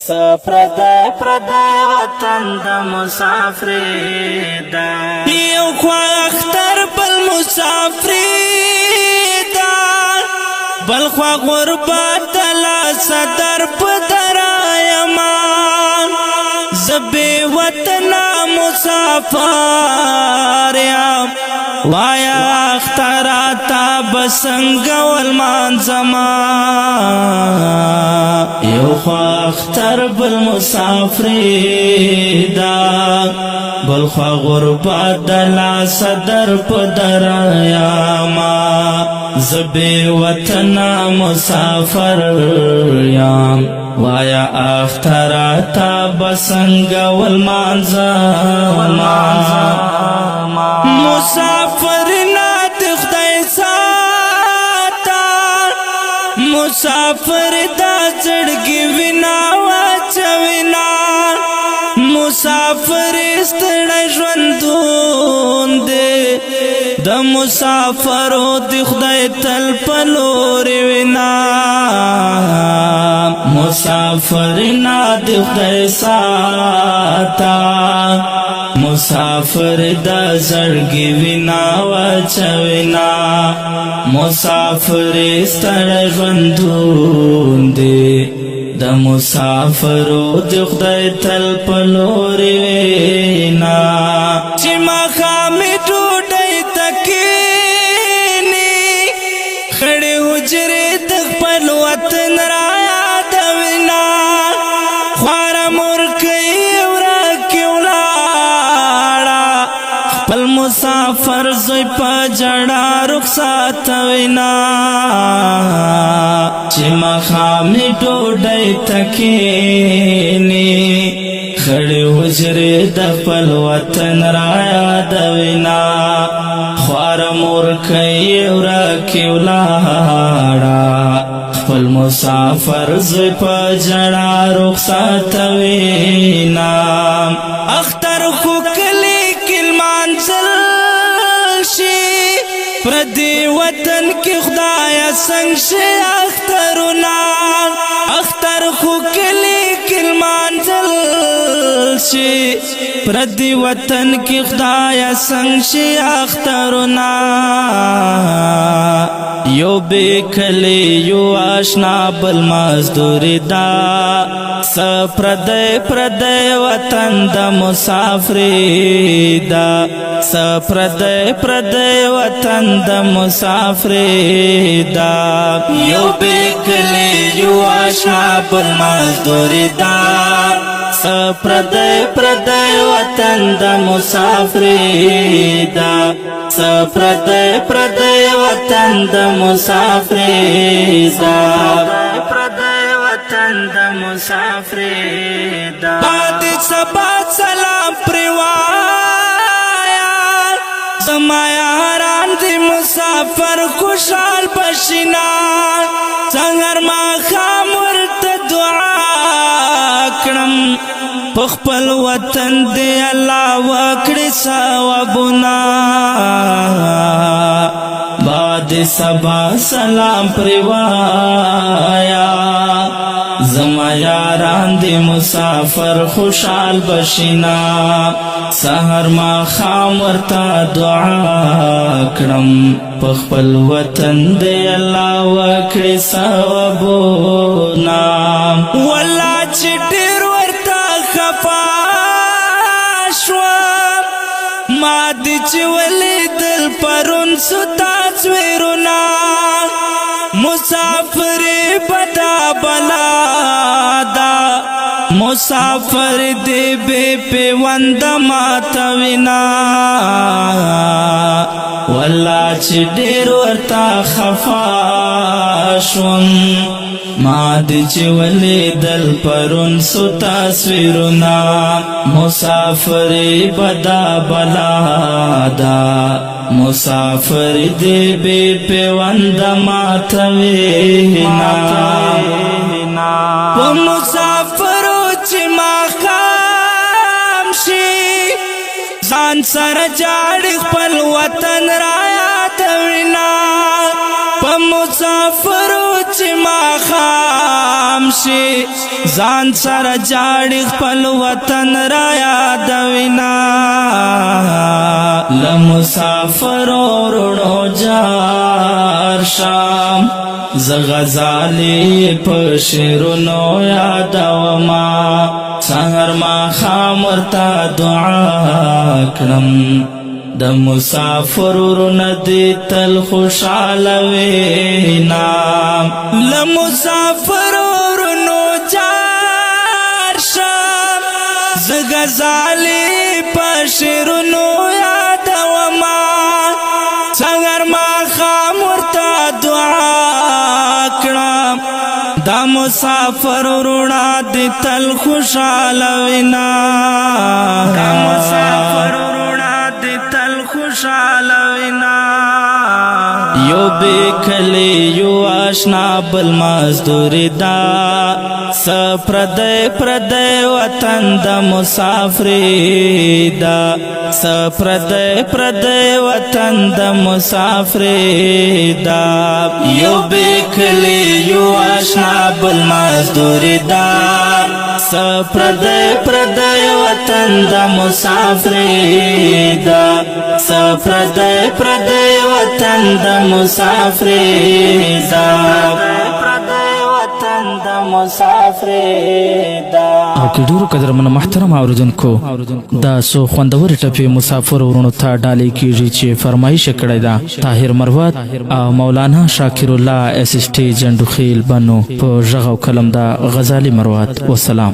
سپردای پردای وطن دا مسافری دا یو خوا اختر بل مسافری دا بل خوا غربت دلا صدر پدر آیمان زبی وطن مسافر یم وایا اختراتا بسنگ والمان زمان یو خوا اختر بل مسافری دا بل خوا غربت دلا صدر پدر یاما زبی وطن مسافر یم وایا اختراتا بسنگ والمان زمان مسافر نات خدای ساتا مسافر دا زړګي وینا واچوینا مسافر ستړی ژوندون دی د مسافرو د خدای تل پلور وینا مسافر نا د خدای ساتا مسافر دا زړګي وینا واچوینا مسافر ستړی ژوندون دی د مسافرو د خدای تل پلور وینا چې مخامې ډوډۍ تکینی خړې حجرې د خپل وطن را یادوینا خواره مورکۍ ورکې ولاړه خپل مسافر زوی په جړا رخصتوینا چې مخامې ډوډۍ تکینی خړې حجرې د خپل وطن را یادوینا خواره مورکۍ ورکې ولاړه خپل مسافر زوی په جړا رخصتوینا اختر خو کلی کې لمانځل شي پردی وطن کې خدایا څنګه شي اخترونه اختر خو کلی کې لمانځل شي پردی وطن کې خدایا څنګه شي اخترونه یو بیکلی یو آشنا بل مزدوری دا سپردی پردی وطن دا مسافری دا سپردی پردی وطن دا مسافری دا یو بیکلی یو آشنا بل مزدوری دا سپردی پردی وطن دا مسافری دا سپردی پردی وطن دا مسافری دا پردی وطن دا مسافری دا باد سبا سلام پروایا زمایا حرام دی مسافر خوشحال بشینا سنگر ما خامور تا دعا کړم پخپل وطن دی الله وکړي ثوابونه باد سبا سلام پروایا زما یاران دی مسافر خوشحال بشینا سحر ما خام ورتا دعا کړم پخپل وطن دی الله وکړي ثوابونه والله چې ډېر ما دی چی ولیدل پرون ستا تصویرونا مسافری بدا بلا دا مسافر دی بے پیوند ماتوینا والله چی ډیر ورتا خفاشون ما دی چی ولیدل پرون سو تصویرونا مسافری بدا بلا دا مسافر دی بی پیوند ماتوینا و مسافرو چی ماخام شی ځان سره جاړي خپل وطن را یادوینا په مسافرو چې ما خام شي ځان سره جاړي خپل وطن را یادوینا لمسافر ورونو جار شام ز غزالی په شعرونو یادوما سحر ما خام ورته دعا کړم د مسافر ورونه دې تل خوشاله وینا لمسافر ورونو جار شام ز غزالی په شعرونو یادوما سحر ما خام ورته دعا کړم دا مسافر ورونا دې تل خوشاله وینا دا مسافر ورونا دې تل خوشاله وینا یو بیکلی یو آشنا بل مزدور دا سپردی پردی وطن دا مسافر دا سپردی پردی وطن دا مسافر دا یو بیکلی یو آشنا بل مزدور دا سپردی پردی وطن دا مسافر دا سپردی پردی وطن دا مسافر دا او که ډیرو قدرمنو محترم اوریدونکو دا سو خوندور ټپې مسافر ورونو ته ډالۍ کیږي چې فرمایش کړی دا طاهر مروت او مولانا شاکر الله اس اس ټي جندو خیل بنو په ژغ او کلم دا غزالی مروت والسلام